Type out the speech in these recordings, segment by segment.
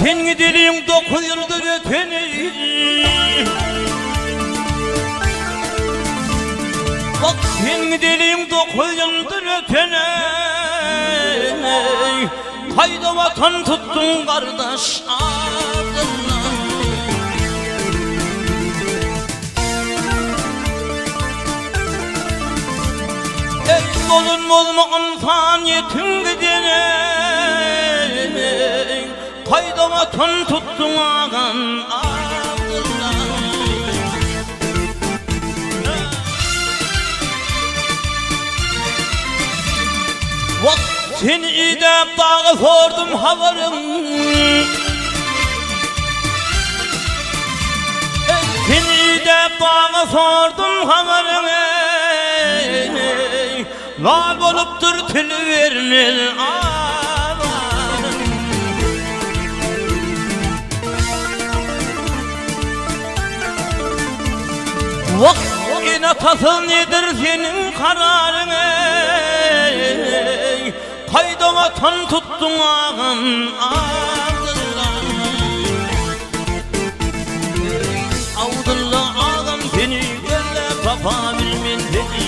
senin dilin 9 yıldır öteni. Bak senin dilin 9 yıldır öteni. Hayda vatan tuttun kardeş ardından. Ey molun molma faniyetin gidene. Hayda vatan tuttun ağam ardından. Vak seni idem dağı sordum havarım. Seni idem dağı sordum havarım. Lal oluptur tülü vernil ağlarım. Vak inatasın nedir senin kararın. Hayda vatan tuttun ağam ardından. Avdullah ağam beni gölle kafa bilmin beni.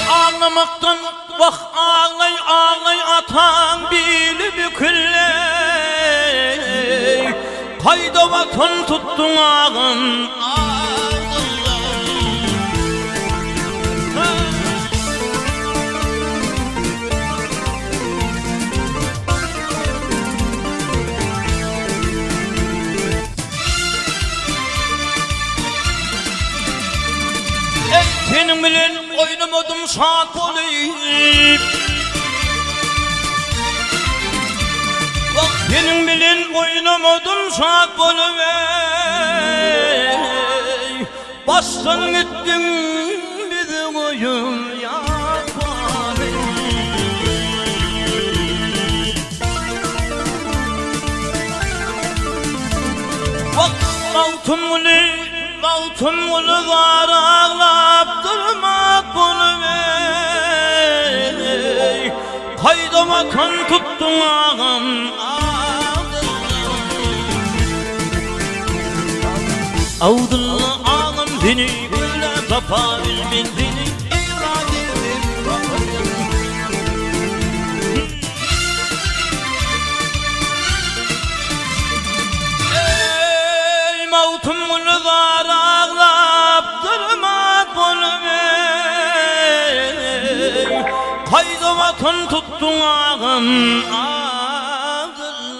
Ağlamaktan bak ağlay ağlay atan bili bükülley. Hayda vatan tuttun ağam senin bilen oynamadım şak olayım. Bak senin bilen oynamadım şak olayım. Baştan ettin bizi oyun yapalım. Bak Mavtum bunu var ağlap durmak bunu ey. Hayda vatan tuttun ağam Avdullah ağam beni böyle kapa bilmin beni. Ey mavtum bunu var ağlap durmak bunu ey. Hayda vatan tuttun ağam Avdullah.